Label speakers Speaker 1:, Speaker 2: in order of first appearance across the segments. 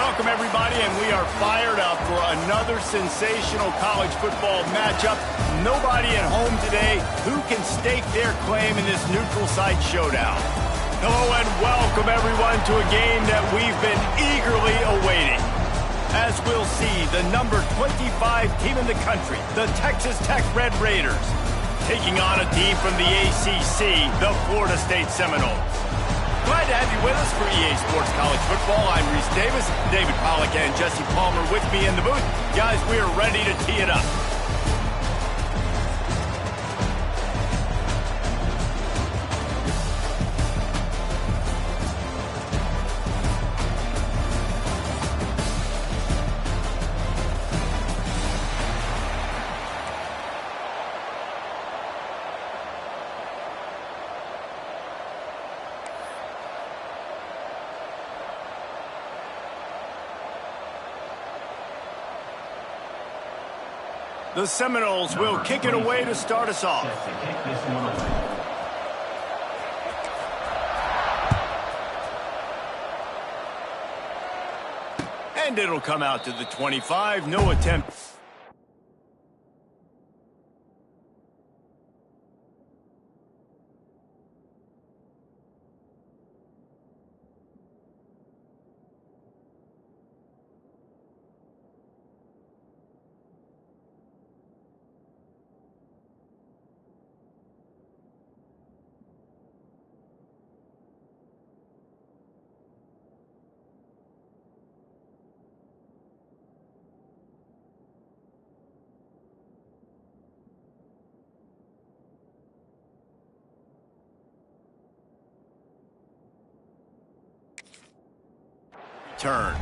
Speaker 1: Welcome, everybody, and we are fired up for another sensational college football matchup. Nobody at home today who can stake their claim in this neutral site showdown. Hello and welcome, everyone, to a game that we've been eagerly awaiting. As we'll see, the number 25 team in the country, the Texas Tech Red Raiders, taking on a team from the ACC, the Florida State Seminoles. Glad to have you with us for EA Sports College Football. I'm Reese Davis, David Pollack and Jesse Palmer with me in the booth. Guys, we are ready to tee it up. The Seminoles will kick it away to start us off. And it'll come out to the 25. No attempt. Turn.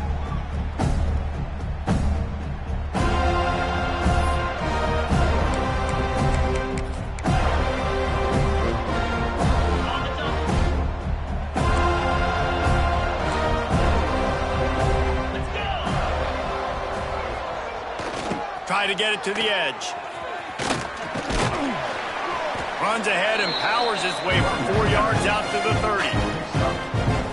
Speaker 1: Try to get it to the edge. Runs ahead and powers his way for 4 yards out to the 30.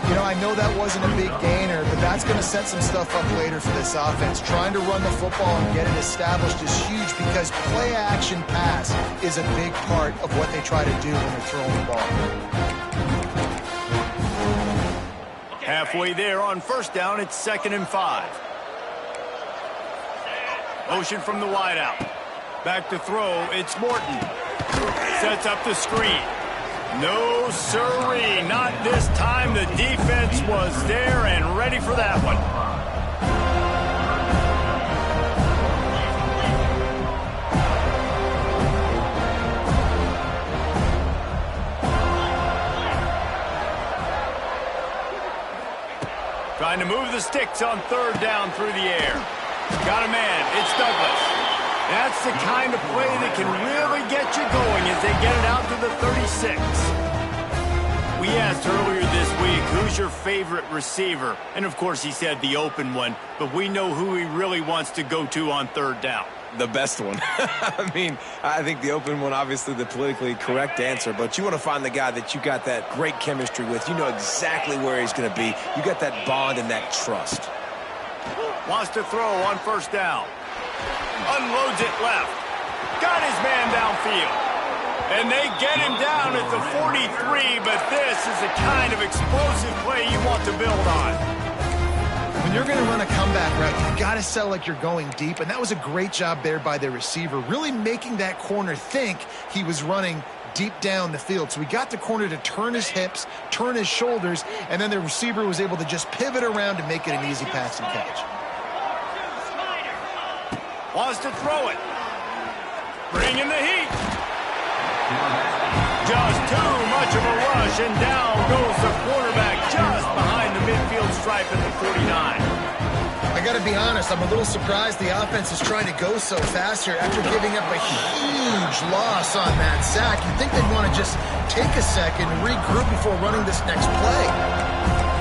Speaker 2: You know, I know that wasn't a big gainer, but that's going to set some stuff up later for this offense. Trying to run the football and get it established is huge because play-action pass is a big part of what they try to do when they're throwing the ball.
Speaker 1: Halfway there on first down, it's 2nd and 5. Motion from the wideout. Back to throw, it's Morton. Sets up the screen. No sirree, not this time. The defense was there and ready for that one. Trying to move the sticks on 3rd down through the air. Got a man, it's Douglas. That's the kind of play that can really get you going as they get it out to the 36. We asked earlier this week, who's your favorite receiver? And, of course, he said the open one, but we know who he really wants to go to on 3rd down.
Speaker 3: The best one. I mean, I think the open one, obviously the politically correct answer, but you want to find the guy that you got that great chemistry with. You know exactly where he's going to be. You got that bond and that trust.
Speaker 1: Wants to throw on 1st down. Unloads it left. Got his man downfield. And they get him down at the 43, but this is the kind of explosive play you want to build on.
Speaker 2: When you're going to run a comeback route, you've got to sell like you're going deep, and that was a great job there by the receiver, really making that corner think he was running deep down the field. So he got the corner to turn his hips, turn his shoulders, and then the receiver was able to just pivot around and make it an easy pass and catch.
Speaker 1: Wants to throw it. Bring in the heat. Just too much of a rush, and down goes the quarterback just behind the midfield stripe at the 49.
Speaker 2: I got to be honest, I'm a little surprised the offense is trying to go so fast here after giving up a huge loss on that sack. You'd think they'd want to just take a second and regroup before running this next play.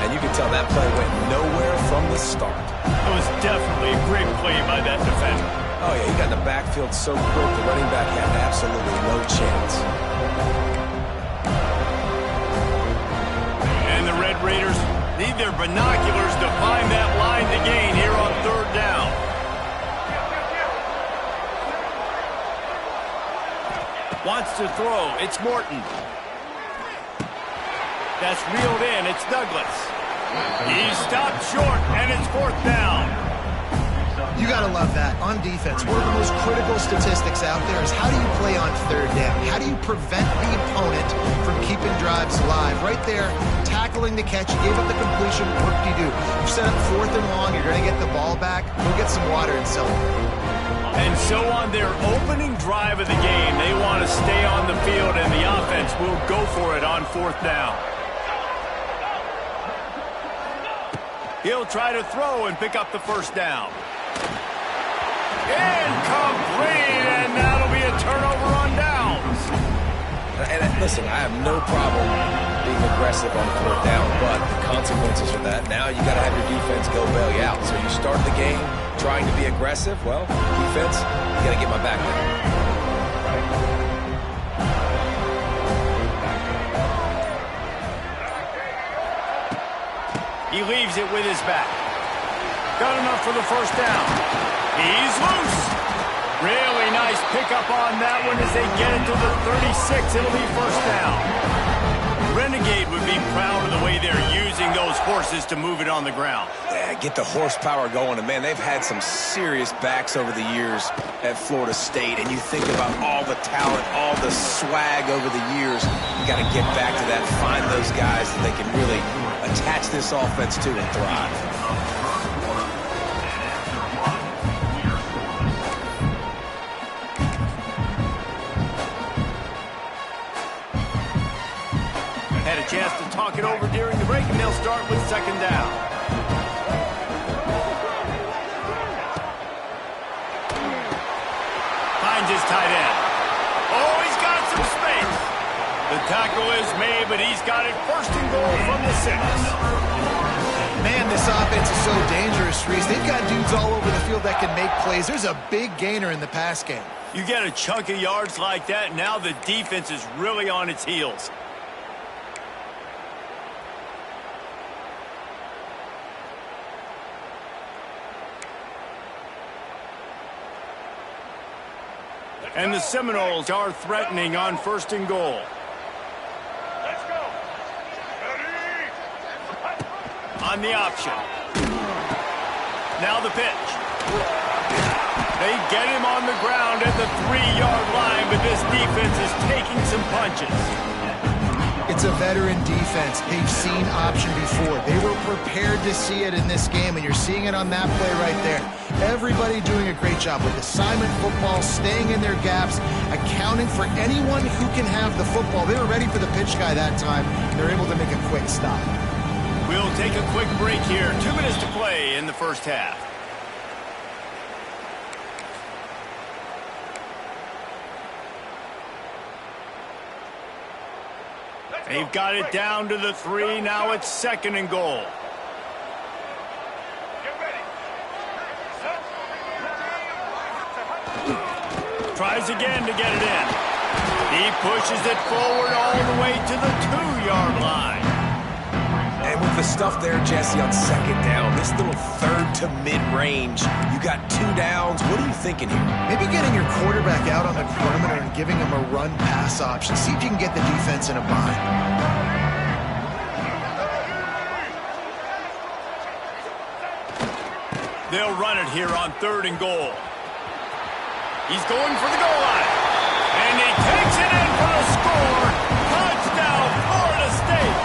Speaker 3: And you can tell that play went nowhere from the start.
Speaker 1: It was definitely a great play by that defender.
Speaker 3: Oh, yeah, he got in the backfield so quick, the running back had absolutely no chance.
Speaker 1: And the Red Raiders need need their binoculars to find that line to gain here on third down. Wants to throw. It's Morton. That's reeled in. It's Douglas. He's stopped short, and it's fourth down.
Speaker 2: You got to love that. On defense, one of the most critical statistics out there is how do you play on third down? How do you prevent the opponent from keeping drives alive? Right there, tackling the catch. You gave up the completion. What do you do? You set up fourth and long. You're going to get the ball back. Go get some water and celebrate.
Speaker 1: And so on their opening drive of the game, they want to stay on the field, and the offense will go for it on fourth down. He'll try to throw and pick up the first down. Incomplete, and that'll be a turnover on downs.
Speaker 3: And listen, I have no problem being aggressive on fourth down, but the consequences of that, now you got to have your defense go bail you out. So you start the game trying to be aggressive. Well, defense, you got to get my back there.
Speaker 1: He leaves it with his back. Got enough for the first down. He's loose. Really nice pickup on that one as they get it to the 36. It'll be first down. Renegade would be proud of the way they're using those horses to move it on the ground.
Speaker 3: Yeah, get the horsepower going. And, man, they've had some serious backs over the years at Florida State. And you think about all the talent, all the swag over the years. You got to get back to that, find those guys that they can really attach this offense to and thrive.
Speaker 1: Had a chance to talk it over during the break, and they'll start with second down. Finds his tight end. Oh, he's got some space. The tackle is made, but he's got it first and goal from the 6.
Speaker 2: Man, this offense is so dangerous, Reese. They've got dudes all over the field that can make plays. There's a big gainer in the pass game.
Speaker 1: You get a chunk of yards like that, now the defense is really on its heels. And the Seminoles are threatening on first and goal. Let's go. Ready. On the option. Now the pitch. They get him on the ground at the 3-yard line, but this defense is taking some punches.
Speaker 2: It's a veteran defense. They've seen option before. They were prepared to see it in this game, and you're seeing it on that play right there. Everybody doing a great job with assignment football, staying in their gaps, accounting for anyone who can have the football. They were ready for the pitch guy that time. They're able to make a quick stop.
Speaker 1: We'll take a quick break here. 2 minutes to play in the first half. They've got it down to the 3. Now it's second and goal. Tries again to get it in. He pushes it forward all the way to the 2-yard line.
Speaker 3: And with the stuff there, Jesse, on second down, this little third to mid-range, you got 2 downs. What are you thinking here?
Speaker 2: Maybe getting your quarterback out on the perimeter and giving him a run-pass option. See if you can get the defense in a bind.
Speaker 1: They'll run it here on third and goal. He's going for the goal line. And he takes it in for the score. Touchdown, Florida State.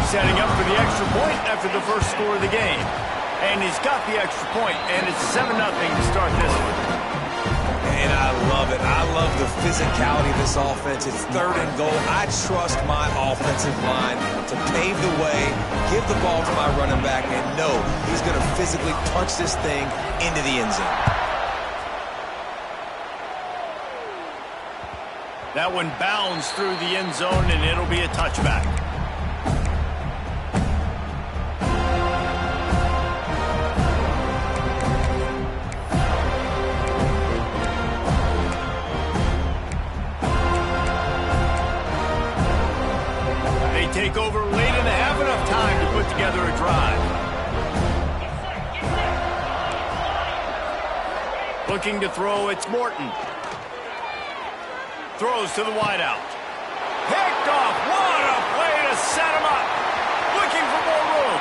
Speaker 1: Setting up for the extra point after the first score of the game. And he's got the extra point, and it's 7-0 to start this one.
Speaker 3: And I love it. I love the physicality of this offense. It's third and goal. I trust my offensive line to pave the way, give the ball to my running back, and know he's going to physically punch this thing into the end zone.
Speaker 1: That one bounds through the end zone, and it'll be a touchback. They take over late in the half, enough time to put together together a drive. Looking to throw, it's Morton. Throws to the wideout. Picked off. What a play to set him up. Looking for more room.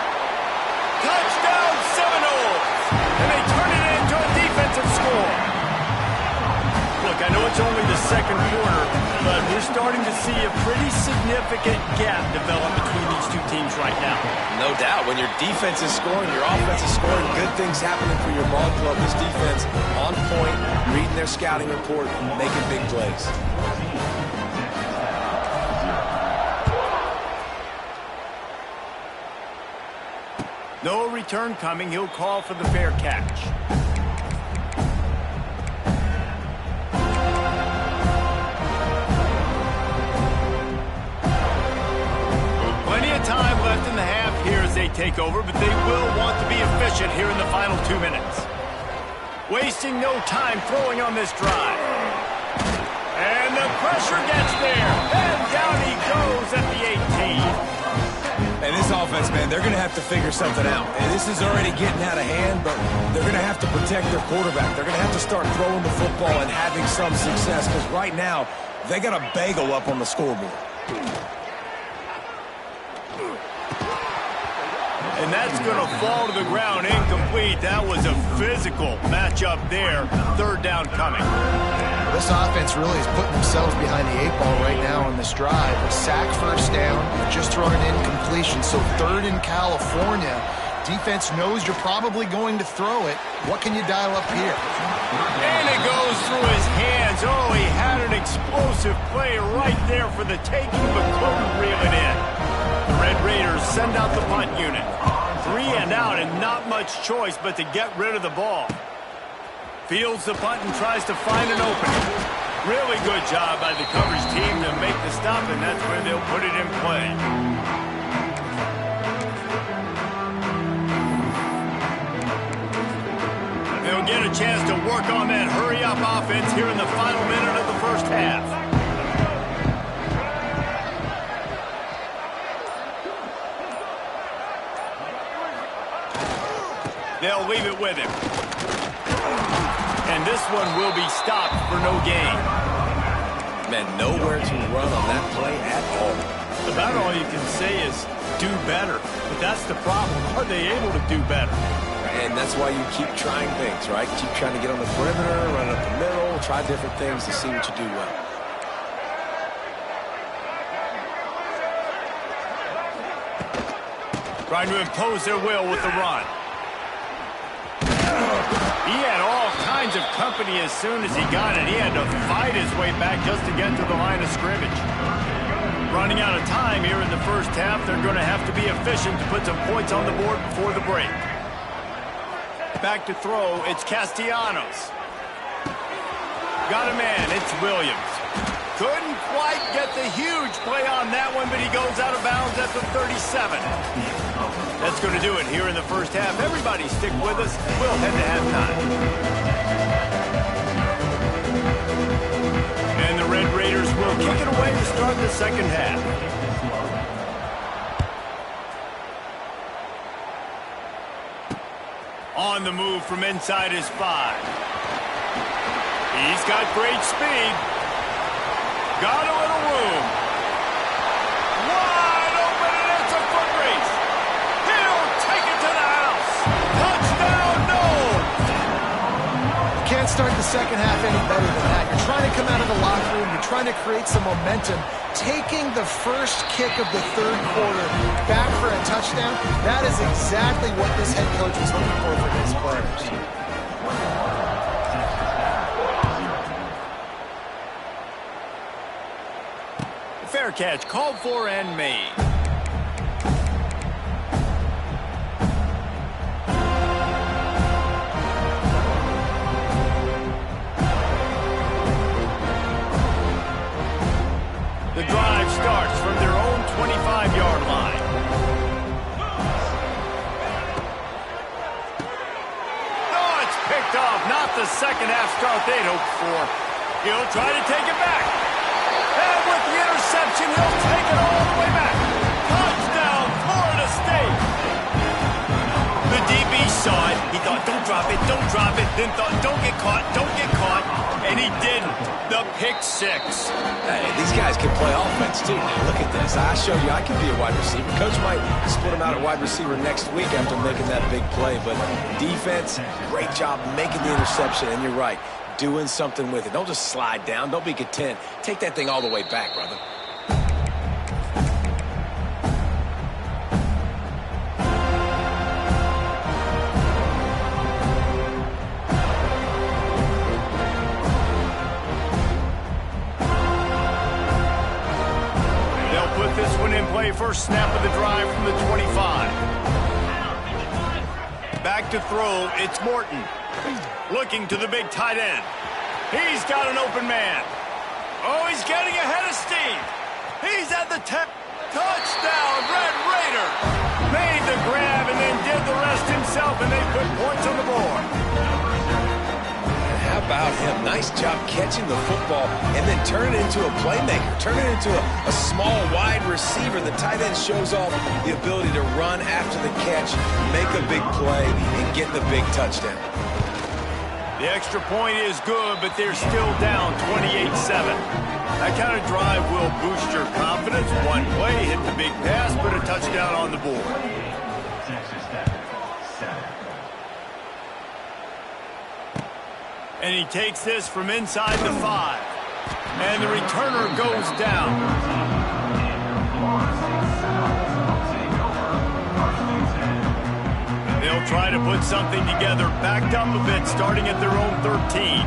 Speaker 1: Touchdown Seminoles. And they turn it into a defensive score. Look, I know it's only the second quarter, but we're starting to see a pretty significant gap develop between these two teams right now.
Speaker 3: No doubt. When your defense is scoring, your offense is scoring, good things happening for your ball club. This defense on point, reading their scouting report, making big plays.
Speaker 1: No return coming. He'll call for the fair catch. Plenty of time left in the half here as they take over, but they will want to be efficient here in the final 2 minutes. Wasting no time throwing on this drive. And the pressure gets there. And down he goes at the 18.
Speaker 3: And this offense, man, they're going to have to figure something out. And this is already getting out of hand, but they're going to have to protect their quarterback. They're going to have to start throwing the football and having some success, because right now, they got a bagel up on the scoreboard.
Speaker 1: And that's going to fall to the ground incomplete. That was a physical matchup there. Third down coming.
Speaker 2: This offense really is putting themselves behind the 8 ball right now on this drive. A sack first down, just thrown an incompletion. So third in California. Defense knows you're probably going to throw it. What can you dial up here?
Speaker 1: And it goes through his hands. Oh, he had an explosive play right there for the taking, but couldn't reel it in. The Red Raiders send out the punt unit. 3 and out, and not much choice but to get rid of the ball. Fields the punt and tries to find an opening. Really good job by the coverage team to make the stop, and that's where they'll put it in play. They'll get a chance to work on that hurry-up offense here in the final minute of the first half. They'll leave it with him. And this one will be stopped for no gain.
Speaker 3: Man, nowhere to run on that play at all.
Speaker 1: About all you can say is do better. But that's the problem. Are they able to do better?
Speaker 3: And that's why you keep trying things, right? Keep trying to get on the perimeter, run up the middle, try different things to see what you do well.
Speaker 1: Trying to impose their will with the run. He had all kinds of company as soon as he got it. He had to fight his way back just to get to the line of scrimmage. Running out of time here in the first half, they're going to have to be efficient to put some points on the board before the break. Back to throw, it's Castellanos. Got a man, it's Williams. Couldn't quite get the huge play on that one, but he goes out of bounds at the 37. That's going to do it here in the first half. Everybody stick with us. We'll head to halftime. And the Red Raiders will kick it away to start the second half. On the move from inside his 5. He's got great speed. Got a little room. Wide open, and it's a foot race. He'll take it to the house. Touchdown, Noles.
Speaker 2: Can't start the second half any better than that. You're trying to come out of the locker room. You're trying to create some momentum. Taking the first kick of the third quarter back for a touchdown, that is exactly what this head coach was looking for his players.
Speaker 1: Fair catch called for and made. The drive starts from their own 25-yard line. Oh, it's picked off. Not the second half start they'd hoped for. He'll try to take it back. And with the interception, he'll take it all the way back. Touchdown, Florida State. drop it, don't drop it. Then don't get caught, don't get caught. And he didn't. The pick six.
Speaker 3: Hey, these guys can play offense too. Now look at this. I showed you I can be a wide receiver. Coach might split him out at wide receiver next week after making that big play. But defense, great job making the interception. And you're right, doing something with it. Don't just slide down. Don't be content. Take that thing all the way back, brother.
Speaker 1: This one in play, first snap of the drive from the 25. Back to throw, it's Morton. Looking to the big tight end. He's got an open man. Oh, he's getting ahead of steam. He's at the 10. Touchdown, Red Raider. Made the grab and then did the rest himself, and they put points on the board.
Speaker 3: How about him? Nice job catching the football and then turn it into a playmaker. Turn it into a small, wide receiver. The tight end shows off the ability to run after the catch, make a big play, and get the big touchdown.
Speaker 1: The extra point is good, but they're still down 28-7. That kind of drive will boost your confidence. One play, hit the big pass, put a touchdown on the board. And he takes this from inside the 5. And the returner goes down. They'll try to put something together, backed up a bit, starting at their own 13.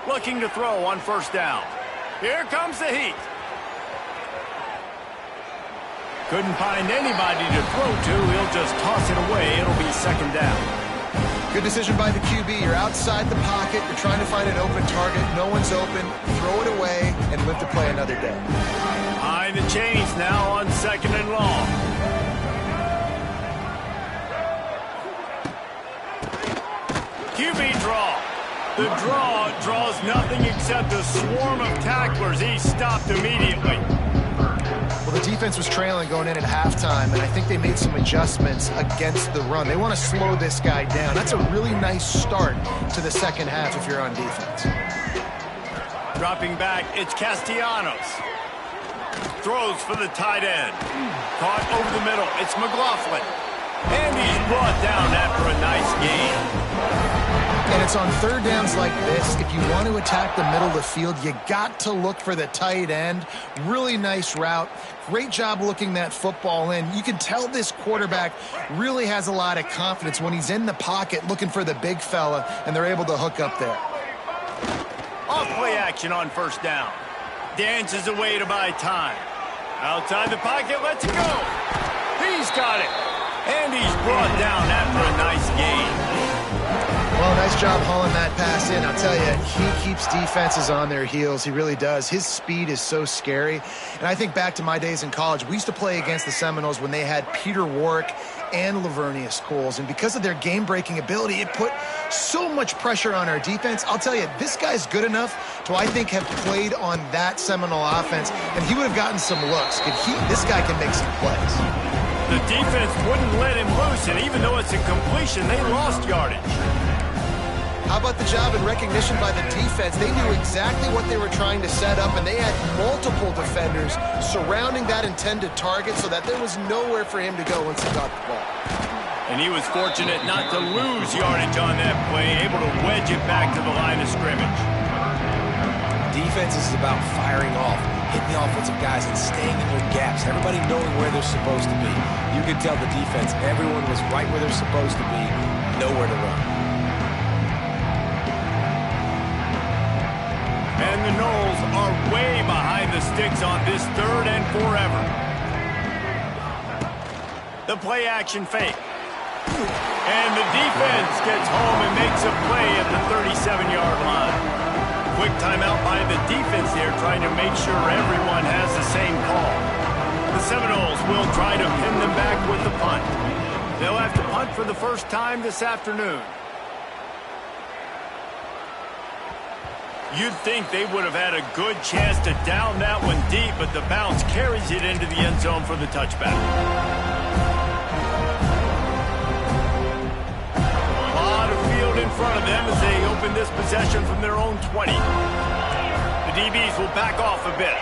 Speaker 1: Looking to throw on first down. Here comes the heat. Couldn't find anybody to throw to. He'll just toss it away. It'll be second down.
Speaker 2: Good decision by the QB. You're outside the pocket. You're trying to find an open target. No one's open. Throw it away and live to play another day.
Speaker 1: Behind the chains now on second and long. QB draw. The draw draws nothing except a swarm of tacklers. He's stopped immediately.
Speaker 2: Well, the defense was trailing going in at halftime, and I think they made some adjustments against the run. They want to slow this guy down. That's a really nice start to the second half if you're on defense.
Speaker 1: Dropping back, it's Castellanos. Throws for the tight end. Caught over the middle. It's McLaughlin. And he's brought down after a nice gain.
Speaker 2: And it's on third downs like this. If you want to attack the middle of the field, you got to look for the tight end. Really nice route. Great job looking that football in. You can tell this quarterback really has a lot of confidence when he's in the pocket looking for the big fella, and they're able to hook up there.
Speaker 1: Off play action on first down. Dances away to buy time. Outside the pocket, let's go. He's got it. And he's brought down after a nice gain.
Speaker 2: Well, nice job hauling that pass in. I'll tell you, he keeps defenses on their heels. He really does. His speed is so scary. And I think back to my days in college, we used to play against the Seminoles when they had Peter Warrick and Lavernius Coles. And because of their game-breaking ability, it put so much pressure on our defense. I'll tell you, this guy's good enough to, I think, have played on that Seminole offense, and he would have gotten some looks. This guy can make some plays.
Speaker 1: The defense wouldn't let him loose, and even though it's a completion, they lost yardage.
Speaker 2: How about the job and recognition by the defense? They knew exactly what they were trying to set up, and they had multiple defenders surrounding that intended target so that there was nowhere for him to go once he got the ball.
Speaker 1: And he was fortunate not to lose yardage on that play, able to wedge it back to the line of scrimmage.
Speaker 3: Defense is about firing off, hitting the offensive guys and staying in their gaps, everybody knowing where they're supposed to be. You could tell the defense, everyone was right where they're supposed to be, nowhere to run.
Speaker 1: And the Noles are way behind the sticks on this third and forever. The play action fake. And the defense gets home and makes a play at the 37-yard line. Quick timeout by the defense there, trying to make sure everyone has the same call. The Seminoles will try to pin them back with the punt. They'll have to punt for the first time this afternoon. You'd think they would have had a good chance to down that one deep, but the bounce carries it into the end zone for the touchback. A lot of field in front of them as they open this possession from their own 20. The DBs will back off a bit.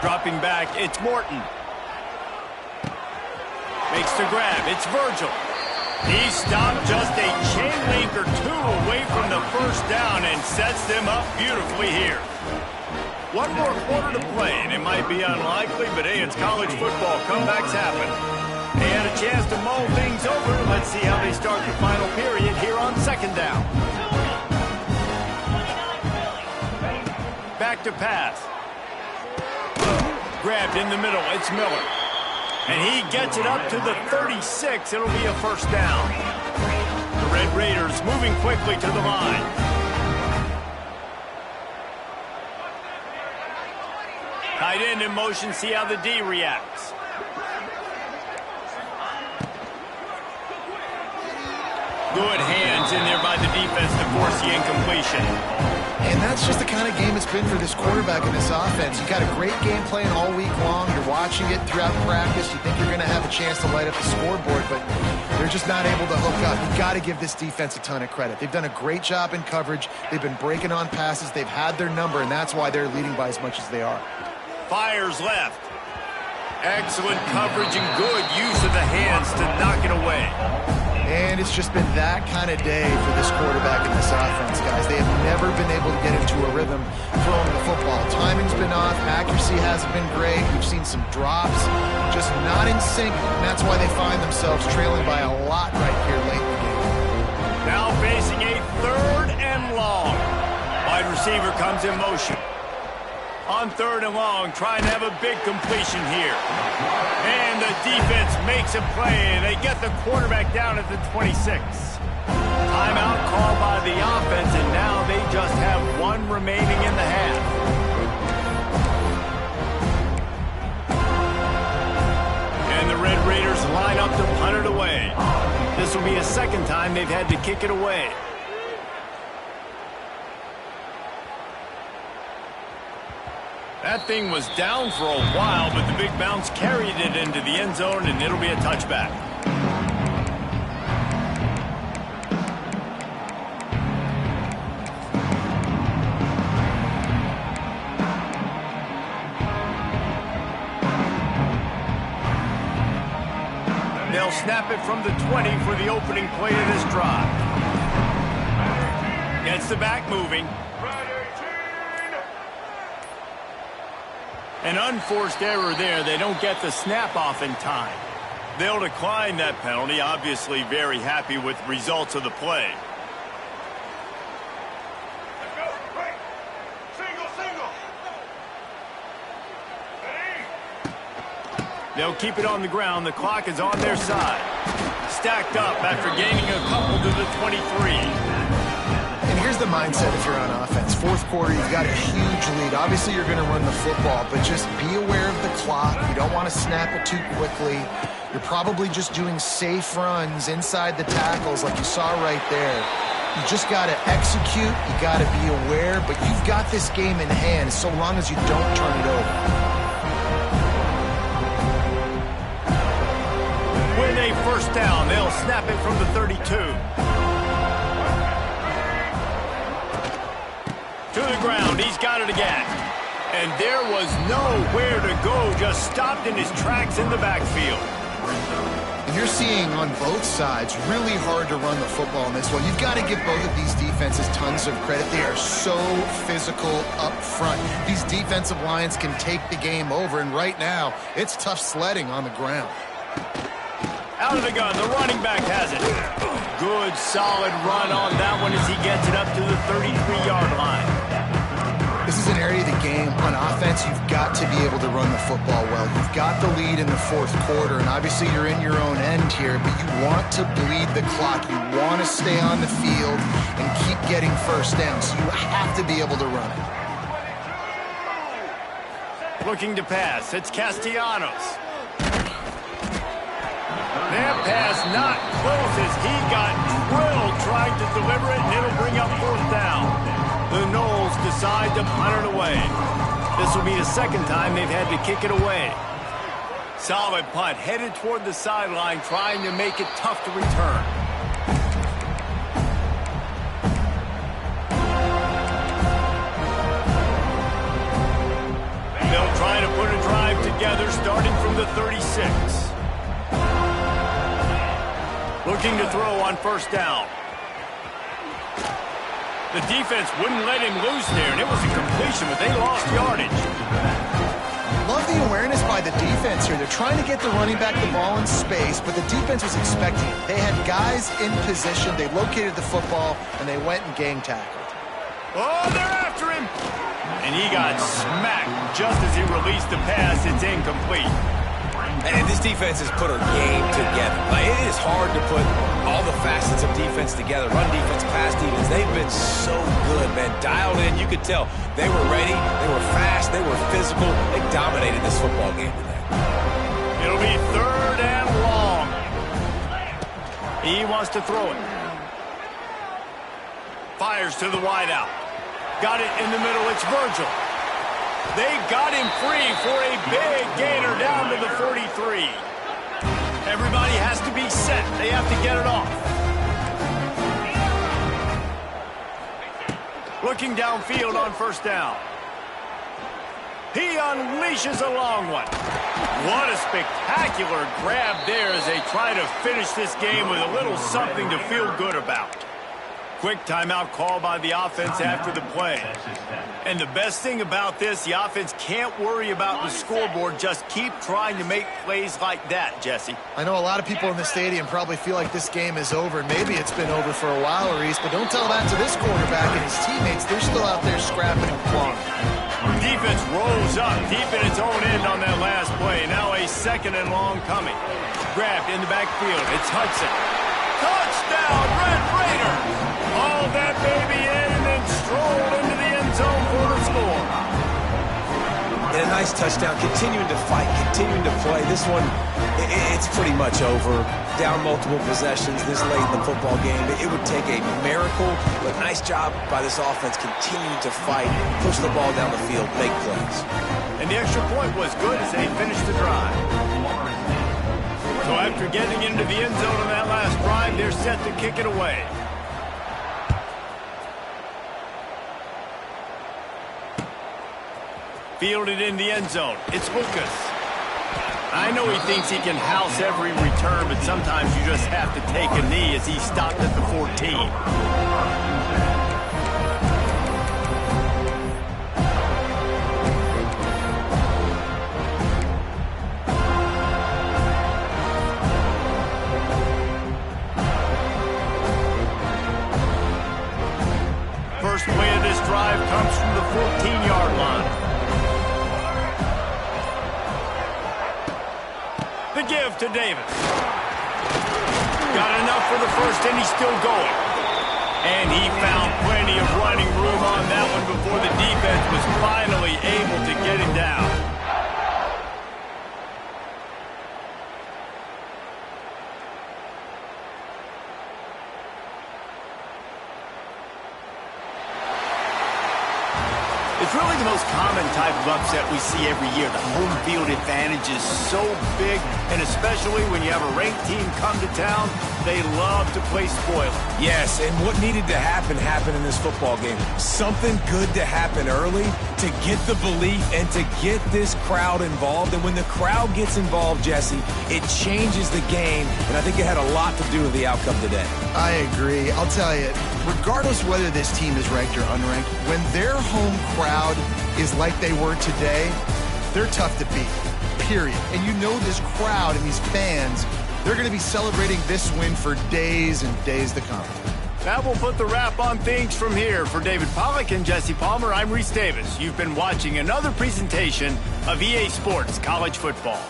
Speaker 1: Dropping back, it's Morton. Makes the grab, it's Virgil. He stopped just a chain link or two away from the first down and sets them up beautifully here. One more quarter to play, and it might be unlikely, but hey, it's college football. Comebacks happen. They had a chance to mull things over. Let's see how they start the final period here on second down. Back to pass. Grabbed in the middle, it's Miller. And he gets it up to the 36. It'll be a first down. The Red Raiders moving quickly to the line. Tight end in motion, see how the D reacts. Good hands in there by the defense to force the incompletion.
Speaker 2: And that's just the kind of game it's been for this quarterback in this offense. You got a great game plan all week long. You're watching it throughout practice. You think you're going to have a chance to light up the scoreboard, but they're just not able to hook up. You've got to give this defense a ton of credit. They've done a great job in coverage. They've been breaking on passes. They've had their number, and that's why they're leading by as much as they are.
Speaker 1: Fires left. Excellent coverage and good use of the hands to knock it away.
Speaker 2: And it's just been that kind of day for this quarterback in this offense, guys. They have never been able to get into a rhythm throwing the football. Timing's been off. Accuracy hasn't been great. We've seen some drops, just not in sync. And that's why they find themselves trailing by a lot right here late in the game.
Speaker 1: Now facing a third and long. Wide receiver comes in motion. On third and long, trying to have a big completion here. And the defense makes a play. They get the quarterback down at the 26. Timeout called by the offense, and now they just have one remaining in the half. And the Red Raiders line up to punt it away. This will be a second time they've had to kick it away. That thing was down for a while, but the big bounce carried it into the end zone, and it'll be a touchback. They'll snap it from the 20 for the opening play of this drive. Gets the back moving. An unforced error there. They don't get the snap off in time. They'll decline that penalty. Obviously very happy with results of the play.
Speaker 4: Let's go. Break. Single.
Speaker 1: They'll keep it on the ground. The clock is on their side. Stacked up after gaining a couple to the 23.
Speaker 2: And here's the mindset if you're on offense. Fourth quarter, you've got a huge lead. Obviously, you're going to run the football, but just be aware of the clock. You don't want to snap it too quickly. You're probably just doing safe runs inside the tackles like you saw right there. You just got to execute. You got to be aware, but you've got this game in hand so long as you don't turn it over.
Speaker 1: With a first down, they'll snap it from the 32. To the ground, he's got it again. And there was nowhere to go, just stopped in his tracks in the backfield.
Speaker 2: And you're seeing on both sides really hard to run the football in this one. You've got to give both of these defenses tons of credit. They are so physical up front. These defensive lines can take the game over, and right now, it's tough sledding on the ground.
Speaker 1: Out of the gun, the running back has it. Good, solid run on that one as he gets it up to the 33-yard line.
Speaker 2: This is an area of the game on offense you've got to be able to run the football well. You've got the lead in the fourth quarter, and obviously you're in your own end here, but you want to bleed the clock. You want to stay on the field and keep getting first down, so you have to be able to run it.
Speaker 1: Looking to pass, it's Castellanos. That pass not close as he got drilled trying to deliver it, and it'll bring up 4th down. The Noles decide to punt it away. This will be the second time they've had to kick it away. Solid punt, headed toward the sideline, trying to make it tough to return. They'll try to put a drive together, starting from the 36. Looking to throw on 1st down. The defense wouldn't let him loose there, and it was a completion, but they lost yardage.
Speaker 2: Love the awareness by the defense here. They're trying to get the running back the ball in space, but the defense was expecting it. They had guys in position. They located the football, and they went and gang tackled.
Speaker 1: Oh, they're after him! And he got smacked just as he released the pass. It's incomplete.
Speaker 3: And this defense has put a game together. Like, it is hard to put all the facets of defense together. Run defense, pass defense. They've been so good, man. Dialed in. You could tell they were ready. They were fast. They were physical. They dominated this football game today.
Speaker 1: It'll be 3rd and long. He wants to throw it. Fires to the wideout. Got it in the middle. It's Virgil. They got him free for a big gainer down to the 43. Everybody has to be set. They have to get it off. Looking downfield on 1st down. He unleashes a long one. What a spectacular grab there as they try to finish this game with a little something to feel good about. Quick timeout call by the offense after the play. And the best thing about this, the offense can't worry about the scoreboard. Just keep trying to make plays like that, Jesse.
Speaker 2: I know a lot of people in the stadium probably feel like this game is over, and maybe it's been over for a while, Reese, but don't tell that to this quarterback and his teammates. They're still out there scrapping and clawing.
Speaker 1: Defense rolls up deep in its own end on that last play. Now a 2nd and long coming. Grabbed in the backfield. It's Hudson. Touchdown, Red Raiders! Hauled that baby in and then strolled into the end zone for the score.
Speaker 3: And a nice touchdown, continuing to fight, continuing to play. This one, it's pretty much over. Down multiple possessions this late in the football game. It would take a miracle, but nice job by this offense continuing to fight, push the ball down the field, make plays.
Speaker 1: And the extra point was good as they finished the drive. So after getting into the end zone on that last drive, they're set to kick it away. Fielded in the end zone. It's Lucas. I know he thinks he can house every return, but sometimes you just have to take a knee as he stopped at the 14. First play of this drive comes from the 14-yard line. The give to Davis. Got enough for the first, and he's still going. And he found plenty of running room on that one before the defense was finally able to get him down. It's really the most common type of upset we see every year. The home field advantage is so big, and especially when you have a ranked team come to town, they love to play spoiler.
Speaker 3: Yes, and what needed to happen happened in this football game. Something good to happen early to get the belief and to get this crowd involved. And when the crowd gets involved, Jesse, it changes the game, and I think it had a lot to do with the outcome today.
Speaker 2: I agree. I'll tell you, regardless whether this team is ranked or unranked, when their home crowd is like they were today, they're tough to beat, period. And you know this crowd and these fans, they're going to be celebrating this win for days and days to come.
Speaker 1: That will put the wrap on things from here. For David Pollack and Jesse Palmer, I'm Reese Davis. You've been watching another presentation of EA Sports College Football.